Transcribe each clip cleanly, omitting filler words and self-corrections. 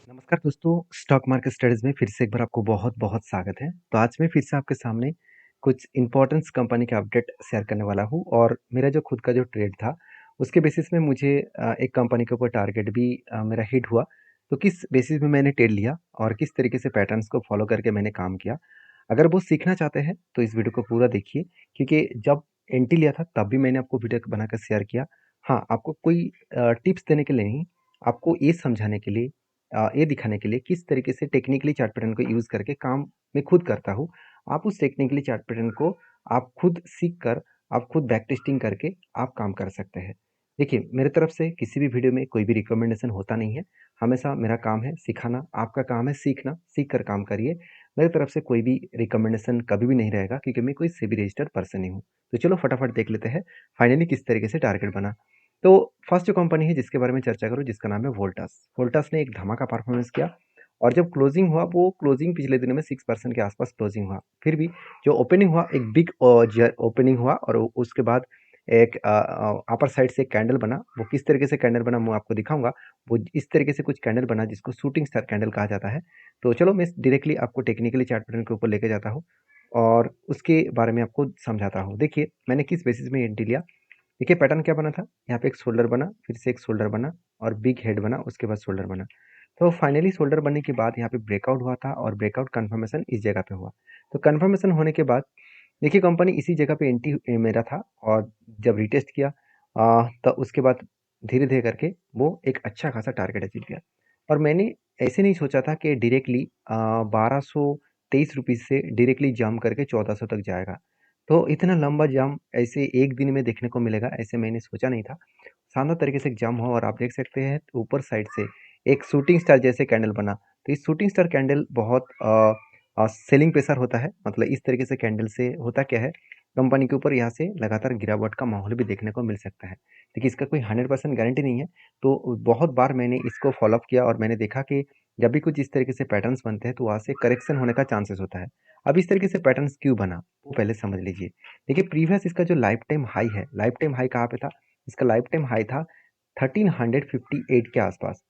नमस्कार दोस्तों, stock market studies में फिर से एक बार आपको बहुत-बहुत स्वागत है। तो आज मैं फिर से आपके सामने कुछ इम्पोर्टेंस कंपनी के अपडेट शेयर करने वाला हूँ और मेरा जो खुद का जो ट्रेड था, उसके बेसिस में मुझे एक कंपनी के ऊपर टारगेट भी मेरा हिट हुआ। तो किस बेसिस में मैंने ट्रेड लिया और किस तरीके से पैटर्न्स को फॉलो करके मैंने काम किया। अगर वो सीखना चाहते हैं, तो इस वीडियो को पूरा देखिए क्योंकि जब एंट्री लिया था, तब भी मैंने आपको वीडियो बनाकर शेयर किया। हाँ, आपको कोई टिप्स देने के लिए नहीं, आपको ये समझाने के लिए ये दिखाने के लिए किस तरीके से टेक्निकली चार्ट पैटर्न को यूज़ करके काम मैं खुद करता हूँ। आप उस टेक्निकली चार्ट पैटर्न को आप खुद सीख कर, आप खुद बैक टेस्टिंग करके आप काम कर सकते हैं। देखिए, मेरे तरफ से किसी भी वीडियो में कोई भी रिकमेंडेशन होता नहीं है। हमेशा मेरा काम है सिखाना, आपका काम है सीखना, सीख कर काम करिए। मेरी तरफ से कोई भी रिकमेंडेशन कभी भी नहीं रहेगा क्योंकि मैं कोई सेबी रजिस्टर्ड पर्सन नहीं हूँ। तो चलो फटाफट देख लेते हैं, फाइनली किस तरीके से टारगेट बना। तो फर्स्ट जो कंपनी है जिसके बारे में चर्चा करूँ जिसका नाम है वोल्टास। वोल्टास ने एक धमाका परफॉर्मेंस किया और जब क्लोजिंग हुआ वो क्लोजिंग पिछले दिनों में 6% के आसपास क्लोजिंग हुआ। फिर भी जो ओपनिंग हुआ एक बिग ओपनिंग हुआ और उसके बाद एक अपर साइड से कैंडल बना। वो किस तरीके से कैंडल बना मैं आपको दिखाऊंगा। वो इस तरीके से कुछ कैंडल बना जिसको शूटिंग स्टार कैंडल कहा जाता है। तो चलो मैं डायरेक्टली आपको टेक्निकली चार्ट पैटर्न के ऊपर लेके जाता हूँ और उसके बारे में आपको समझाता हूँ। देखिए मैंने किस बेसिस में एंट्री लिया। देखिए पैटर्न क्या बना था, यहाँ पे एक शोल्डर बना, फिर से एक शोल्डर बना और बिग हेड बना, उसके बाद शोल्डर बना। तो फाइनली शोल्डर बनने के बाद यहाँ पे ब्रेकआउट हुआ था और ब्रेकआउट कंफर्मेशन इस जगह पे हुआ। तो कंफर्मेशन होने के बाद देखिए कंपनी इसी जगह पे एंट्री मेरा था और जब रिटेस्ट किया तो उसके बाद धीरे धीरे करके वो एक अच्छा खासा टारगेट अचीव किया। और मैंने ऐसे नहीं सोचा था कि डायरेक्टली 1223 रुपीज़ से डायरेक्टली जंप करके 1400 तक जाएगा। तो इतना लंबा जंप ऐसे एक दिन में देखने को मिलेगा ऐसे मैंने सोचा नहीं था। शानदार तरीके से जंप हुआ और आप देख सकते हैं ऊपर साइड से एक शूटिंग स्टार जैसे कैंडल बना। तो इस शूटिंग स्टार कैंडल बहुत सेलिंग प्रेशर होता है, मतलब इस तरीके से कैंडल से होता क्या है, कंपनी के ऊपर यहाँ से लगातार गिरावट का माहौल भी देखने को मिल सकता है। देखिए इसका कोई 100% गारंटी नहीं है। तो बहुत बार मैंने इसको फॉलो अप किया और मैंने देखा कि जब भी कुछ इस तरीके से पैटर्न्स बनते हैं तो वहाँ से करेक्शन होने का चांसेस होता है। अब इस तरीके से पैटर्न्स क्यों बना वो पहले समझ लीजिए। देखिए प्रीवियस इसका जो लाइफ टाइम हाई है, लाइफ टाइम हाई कहाँ पे था, इसका लाइफ टाइम हाई था 1358 के आसपास।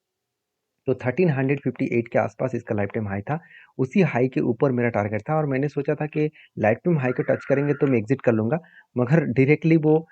तो 1358 के आसपास इसका लाइफ टाइम हाई था। उसी हाई के ऊपर मेरा टारगेट था और मैंने सोचा था कि लाइफ टाइम हाई को टच करेंगे तो मैं एग्जिट कर लूँगा। मगर डायरेक्टली वो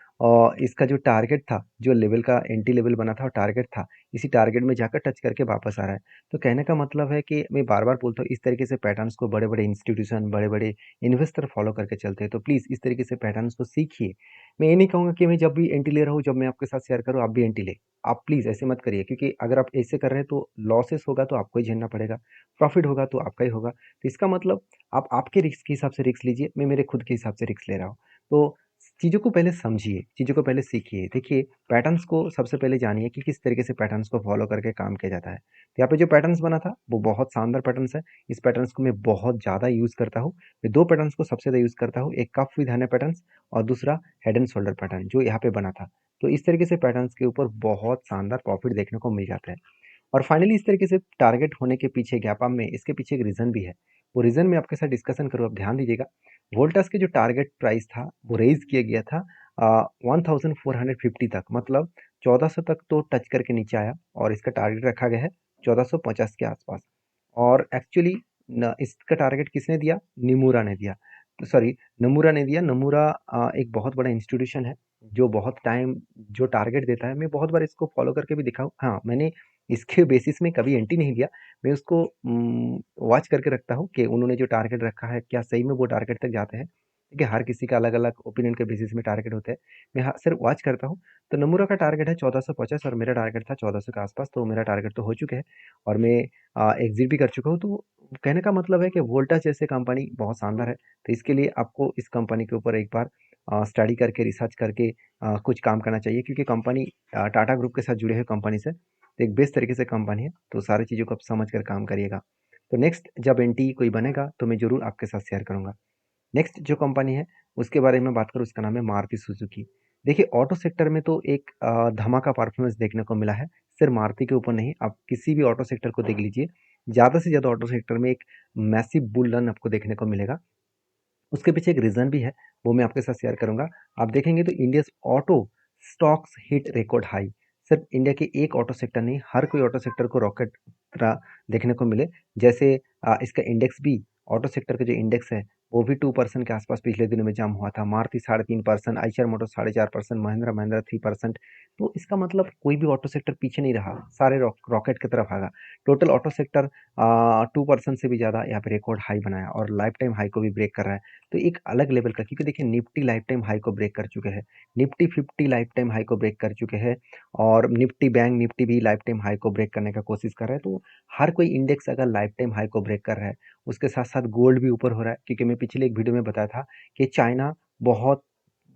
इसका जो टारगेट था, जो लेवल का एंट्री लेवल बना था और टारगेट था, इसी टारगेट में जाकर टच करके वापस आ रहा है। तो कहने का मतलब है कि मैं बार-बार बोलता हूँ इस तरीके से पैटर्न्स को बड़े-बड़े इंस्टीट्यूशन, बड़े-बड़े इन्वेस्टर फॉलो करके चलते हैं। तो प्लीज़ इस तरीके से पैटर्न्स को सीखिए। मैं ये नहीं कहूँगा कि मैं जब भी एंट्री ले रहा हूँ, जब मैं आपके साथ शेयर करूँ, आप भी एंट्री लें। आप प्लीज़ ऐसे मत करिए क्योंकि अगर आप ऐसे कर रहे हैं तो लॉसेस होगा तो आपको ही झेलना पड़ेगा, प्रॉफ़िट होगा तो आपका ही होगा। तो इसका मतलब आप आपके रिस्क के हिसाब से रिस्क लीजिए, मैं मेरे खुद के हिसाब से रिस्क ले रहा हूँ। तो चीज़ों को पहले समझिए, चीज़ों को पहले सीखिए। देखिए पैटर्न्स को सबसे पहले जानिए कि किस तरीके से पैटर्न्स को फ़ॉलो करके काम किया जाता है। तो यहाँ पे जो पैटर्न्स बना था वो बहुत शानदार पैटर्न्स है। इस पैटर्न्स को मैं बहुत ज़्यादा यूज़ करता हूँ। मैं 2 पैटर्न्स को सबसे ज़्यादा यूज़ करता हूँ, एक कफ विद हैंड पैटर्न्स और दूसरा हेड एंड शोल्डर पैटर्न जो यहाँ पे बना था। तो इस तरीके से पैटर्न्स के ऊपर बहुत शानदार प्रॉफिट देखने को मिल जाता है। और फाइनली इस तरीके से टारगेट होने के पीछे गैप अप में इसके पीछे एक रीज़न भी है। वो रीज़न मैं आपके साथ डिस्कशन करूँ, आप ध्यान दीजिएगा। वोल्टास के जो टारगेट प्राइस था वो रेज़ किया गया था 1450 तक, मतलब 1400 तक तो टच करके नीचे आया और इसका टारगेट रखा गया है 1450 के आसपास। और एक्चुअली न इसका टारगेट किसने दिया? निमुरा ने दिया। तो सॉरी, नमूरा ने दिया। नमूरा एक बहुत बड़ा इंस्टीट्यूशन है जो बहुत टाइम जो टारगेट देता है। मैं बहुत बार इसको फॉलो करके भी दिखा हूँ। हाँ, मैंने इसके बेसिस में कभी एंट्री नहीं लिया। मैं उसको वॉच करके रखता हूँ कि उन्होंने जो टारगेट रखा है क्या सही में वो टारगेट तक जाते हैं। देखिए हर किसी का अलग-अलग ओपिनियन के बेसिस में टारगेट होते हैं। मैं हाँ, सिर्फ वॉच करता हूँ। तो नमूरा का टारगेट है 1450 और मेरा टारगेट था 1400 के आसपास। तो मेरा टारगेट तो हो चुके हैं और मैं एग्ज़िट भी कर चुका हूँ। तो कहने का मतलब है कि वोल्टास जैसे कंपनी बहुत शानदार है। तो इसके लिए आपको इस कंपनी के ऊपर एक बार स्टडी करके, रिसर्च करके कुछ काम करना चाहिए क्योंकि कंपनी टाटा ग्रुप के साथ जुड़े हुए कंपनी से तो एक बेस्ट तरीके से कंपनी है। तो सारी चीज़ों को आप समझ कर काम करिएगा। तो नेक्स्ट जब एनटी कोई बनेगा तो मैं ज़रूर आपके साथ शेयर करूँगा। नेक्स्ट जो कंपनी है उसके बारे में बात करूँ, उसका नाम है मारुति सुजुकी। देखिए ऑटो सेक्टर में तो एक धमाका परफॉर्मेंस देखने को मिला है। सिर्फ मारुति के ऊपर नहीं, आप किसी भी ऑटो सेक्टर को देख लीजिए। ज़्यादा से ज़्यादा ऑटो सेक्टर में एक मैसिव बुल रन आपको देखने को मिलेगा। उसके पीछे एक रीज़न भी है, वो मैं आपके साथ शेयर करूँगा। आप देखेंगे तो India's auto stocks hit record high. सिर्फ इंडिया के एक ऑटो सेक्टर नहीं, हर कोई ऑटो सेक्टर को रॉकेट तरह देखने को मिले। जैसे इसका इंडेक्स भी, ऑटो सेक्टर का जो इंडेक्स है वो भी 2% के आसपास पिछले दिनों में जाम हुआ था। मारुति 3.5%, आइशर मोटर 4.5%, महिंद्रा महिंद्रा 3%। तो इसका मतलब कोई भी ऑटो सेक्टर पीछे नहीं रहा, सारे रॉकेट की तरफ भागा। टोटल ऑटो सेक्टर 2% से भी ज़्यादा यहाँ पे रिकॉर्ड हाई बनाया और लाइफ टाइम हाई को भी ब्रेक कर रहा है। तो एक अलग लेवल का, क्योंकि देखिए निफ्टी लाइफ टाइम हाई को ब्रेक कर चुके हैं, निफ्टी 50 लाइफ टाइम हाई को ब्रेक कर चुके हैं, और निफ्टी बैंक निफ्टी भी लाइफ टाइम हाई को ब्रेक करने का कोशिश कर रहा है। तो हर कोई इंडेक्स अगर लाइफ टाइम हाई को ब्रेक कर रहा है, उसके साथ साथ गोल्ड भी ऊपर हो रहा है। क्योंकि मैं पिछले एक वीडियो में बताया था कि चाइना बहुत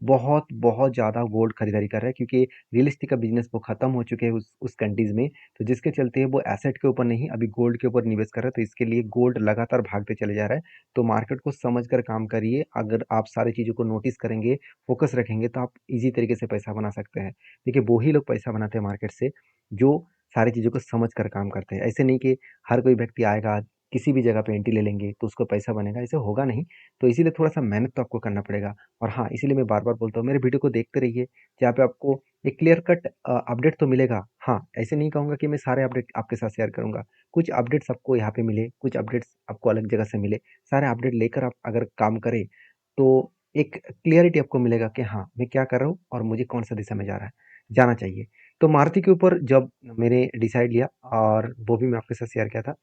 बहुत बहुत ज़्यादा गोल्ड खरीदारी कर रहा है, क्योंकि रियल एस्टेट का बिजनेस वो खत्म हो चुके हैं उस कंट्रीज में। तो जिसके चलते वो एसेट के ऊपर नहीं, अभी गोल्ड के ऊपर निवेश कर रहा है। तो इसके लिए गोल्ड लगातार भागते चले जा रहा है। तो मार्केट को समझ कर काम करिए। अगर आप सारी चीज़ों को नोटिस करेंगे, फोकस रखेंगे, तो आप इजी तरीके से पैसा बना सकते हैं। देखिए वही लोग पैसा बनाते हैं मार्केट से जो सारी चीज़ों को समझ कर काम करते हैं। ऐसे नहीं कि हर कोई व्यक्ति आएगा किसी भी जगह पे एंट्री ले लेंगे तो उसको पैसा बनेगा, ऐसे होगा नहीं। तो इसीलिए थोड़ा सा मेहनत तो आपको करना पड़ेगा। और हाँ, इसीलिए मैं बार-बार बोलता हूँ मेरे वीडियो को देखते रहिए, जहाँ पे आपको एक क्लियर कट अपडेट तो मिलेगा। हाँ, ऐसे नहीं कहूँगा कि मैं सारे अपडेट आपके साथ शेयर करूँगा। कुछ अपडेट्स आपको यहाँ पे मिले, कुछ अपडेट्स आपको अलग जगह से मिले। सारे अपडेट लेकर आप अगर काम करें, तो एक क्लियरिटी आपको मिलेगा कि हाँ, मैं क्या कर रहा हूँ और मुझे कौन-सा दिशा में जाना चाहिए। तो मारुति के ऊपर जब मैंने डिसाइड लिया, और वो भी मैं आपके साथ शेयर किया था,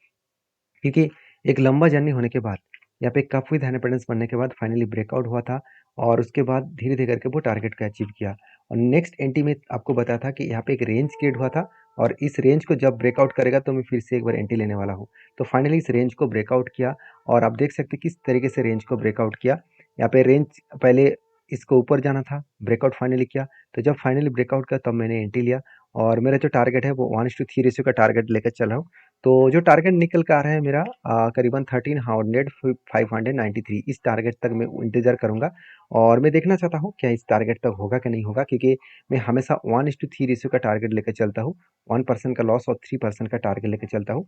क्योंकि एक लंबा जर्नी होने के बाद, यहाँ पे कप विद इंडिपेंडेंस बनने के बाद फाइनली ब्रेकआउट हुआ था, और उसके बाद धीरे-धीरे करके वो टारगेट को अचीव किया। और नेक्स्ट एंट्री में आपको बताया था कि यहाँ पे एक रेंज क्रिएट हुआ था, और इस रेंज को जब ब्रेकआउट करेगा तो मैं फिर से एक बार एंट्री लेने वाला हूँ। तो फाइनली इस रेंज को ब्रेकआउट किया, और आप देख सकते हैं किस तरीके से रेंज को ब्रेकआउट किया। यहाँ पे रेंज पहले इसको ऊपर जाना था, ब्रेकआउट फाइनली किया। तो जब फाइनली ब्रेकआउट किया तब मैंने एंट्री लिया, और मेरा जो टारगेट है वो 1:3 रेशियो का टारगेट लेकर चल रहा हूँ। तो जो टारगेट निकल कर आ रहा है मेरा करीबन 1300 593, इस टारगेट तक मैं इंतज़ार करूँगा। और मैं देखना चाहता हूँ क्या इस टारगेट तक होगा कि नहीं होगा, क्योंकि मैं हमेशा 1:3 रेशियो का टारगेट लेकर चलता हूँ। 1% का लॉस और 3% का टारगेट लेकर चलता हूँ।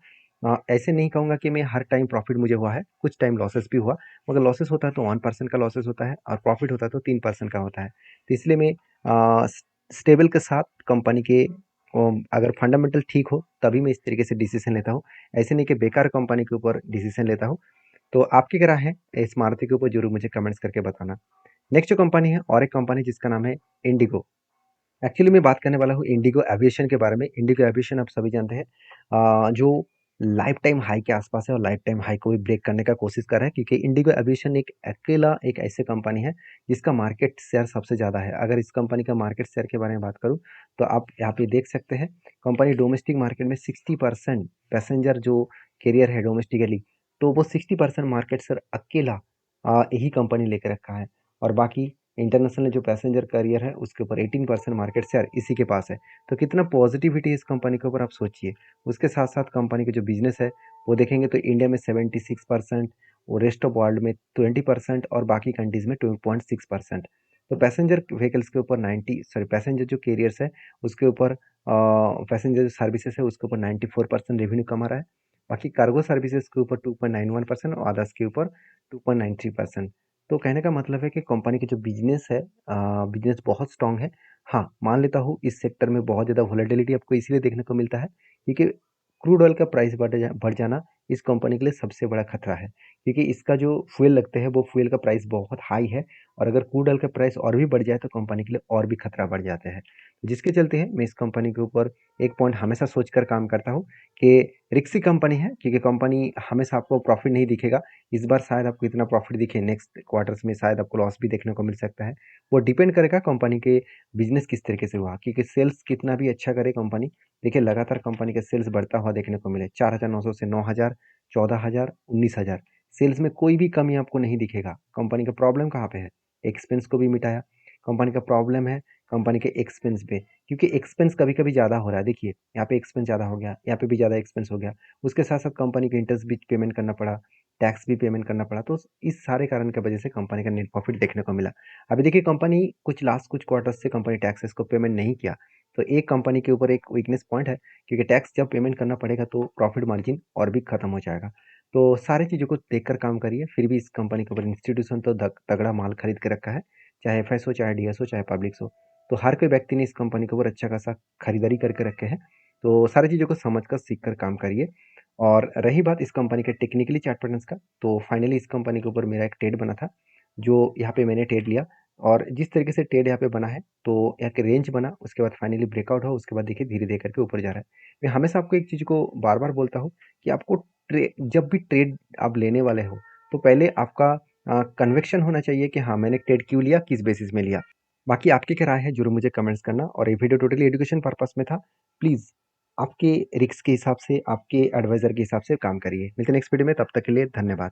ऐसे नहीं कहूँगा कि मैं हर टाइम प्रॉफिट मुझे हुआ है, कुछ टाइम लॉसेस भी हुआ। मगर लॉसेस होता है तो 1% का लॉसेस होता है, और प्रॉफिट होता है तो 3% का होता है। तो इसलिए मैं स्टेबल के साथ कंपनी के अगर फंडामेंटल ठीक हो तभी मैं इस तरीके से डिसीजन लेता हूँ। ऐसे नहीं कि बेकार कंपनी के ऊपर डिसीजन लेता हूँ। तो आपकी क्या राय है इस मारुति के ऊपर, जरूर मुझे कमेंट्स करके बताना। नेक्स्ट जो कंपनी है, और एक कंपनी जिसका नाम है इंडिगो। एक्चुअली मैं बात करने वाला हूँ इंडिगो एविएशन के बारे में। इंडिगो एविएशन आप सभी जानते हैं, जो लाइफ टाइम हाई के आसपास है, और लाइफ टाइम हाई को भी ब्रेक करने का कोशिश कर रहा है, क्योंकि इंडिगो एविएशन एक अकेला एक ऐसे कंपनी है जिसका मार्केट शेयर सबसे ज़्यादा है। अगर इस कंपनी का मार्केट शेयर के बारे में बात करूँ, तो आप यहाँ पे देख सकते हैं कंपनी डोमेस्टिक मार्केट में 60% पैसेंजर जो कैरियर है डोमेस्टिकली, तो वो 60% मार्केट शेयर अकेला यही कंपनी लेके रखा है। और बाकी इंटरनेशनल जो पैसेंजर कैरियर है उसके ऊपर 18% मार्केट शेयर इसी के पास है। तो कितना पॉजिटिविटी है इस कंपनी के ऊपर आप सोचिए। उसके साथ साथ कंपनी का जो बिजनेस है वो देखेंगे तो इंडिया में 76%, और रेस्ट ऑफ वर्ल्ड में 20%, और बाकी कंट्रीज में 2.6%। तो पैसेंजर व्हीकल्स के ऊपर पैसेंजर जो कैरियर्स है उसके ऊपर, पैसेंजर सर्विसेज है उसके ऊपर 94% रेवेन्यू कमा रहा है। बाकी कार्गो सर्विसेज के ऊपर 2.91%, और अदर्स के ऊपर 2.93%। तो कहने का मतलब है कि कंपनी की जो बिजनेस है, बिजनेस बहुत स्ट्रांग है। हाँ, मान लेता हूँ इस सेक्टर में बहुत ज़्यादा वोलेटिलिटी आपको इसलिए देखने को मिलता है, क्योंकि क्रूड ऑयल का प्राइस बढ़ जाना इस कंपनी के लिए सबसे बड़ा खतरा है। क्योंकि इसका जो फ्यूल लगते हैं वो फ्यूल का प्राइस बहुत हाई है, और अगर क्रूड ऑयल का प्राइस और भी बढ़ जाए तो कंपनी के लिए और भी खतरा बढ़ जाते हैं। जिसके चलते हैं मैं इस कंपनी के ऊपर एक पॉइंट हमेशा सोच कर काम करता हूँ कि रिस्की कंपनी है, क्योंकि कंपनी हमेशा आपको प्रॉफिट नहीं दिखेगा। इस बार शायद आपको इतना प्रॉफिट दिखे, नेक्स्ट क्वार्टर्स में शायद आपको लॉस भी देखने को मिल सकता है। वो डिपेंड करेगा कंपनी के बिजनेस किस तरीके से हुआ, क्योंकि सेल्स कितना भी अच्छा करे कंपनी, देखिए लगातार कंपनी का सेल्स बढ़ता हुआ देखने को मिले 4,900 से 9,000, 14,000, 19,000। सेल्स में कोई भी कमी आपको नहीं दिखेगा। कंपनी का प्रॉब्लम कहाँ पे है? एक्सपेंस को भी मिटाया। कंपनी का प्रॉब्लम है कंपनी के एक्सपेंस पे, क्योंकि एक्सपेंस कभी कभी ज़्यादा हो रहा है। देखिए यहाँ पे एक्सपेंस ज़्यादा हो गया, यहाँ पे भी ज़्यादा एक्सपेंस हो गया। उसके साथ साथ कंपनी को इंटरेस्ट भी पेमेंट करना पड़ा, टैक्स भी पेमेंट करना पड़ा। तो इस सारे कारण की वजह से कंपनी का नेट प्रॉफिट देखने को मिला। अभी देखिए कंपनी कुछ क्वार्टर्स से कंपनी टैक्सेस को पेमेंट नहीं किया। तो एक कंपनी के ऊपर एक वीकनेस पॉइंट है, क्योंकि टैक्स जब पेमेंट करना पड़ेगा तो प्रॉफिट मार्जिन और भी खत्म हो जाएगा। तो सारी चीज़ों को देखकर काम करिए। फिर भी इस कंपनी के ऊपर इंस्टीट्यूशन तो तगड़ा माल खरीद के रखा है, चाहे एफएस हो, चाहे डीएस हो, चाहे पब्लिक्स हो। तो हर कोई व्यक्ति ने इस कंपनी के ऊपर अच्छा खासा खरीदारी करके रखे हैं। तो सारी चीज़ों को समझ कर, सीख कर काम करिए। और रही बात इस कंपनी के टेक्निकली चार्ट पैटर्न्स का, तो फाइनली इस कंपनी के ऊपर मेरा एक ट्रेड बना था, जो यहाँ पे मैंने ट्रेड लिया। और जिस तरीके से ट्रेड यहाँ पे बना है, तो एक रेंज बना, उसके बाद फाइनली ब्रेकआउट हो, उसके बाद देखिए धीरे-धीरे करके ऊपर जा रहा है। मैं हमेशा आपको एक चीज़ को बार-बार बोलता हूँ कि आपको जब भी ट्रेड आप लेने वाले हो, तो पहले आपका कन्विक्शन होना चाहिए कि हाँ, मैंने ट्रेड क्यों लिया, किस बेसिस में लिया। बाकी आपकी क्या राय है, ज़रूर मुझे कमेंट्स करना। और ये वीडियो टोटली एजुकेशन पर्पस में था। प्लीज़ आपके रिस्क के हिसाब से, आपके एडवाइज़र के हिसाब से काम करिए। मिलते हैं नेक्स्ट वीडियो में, तब तक के लिए धन्यवाद।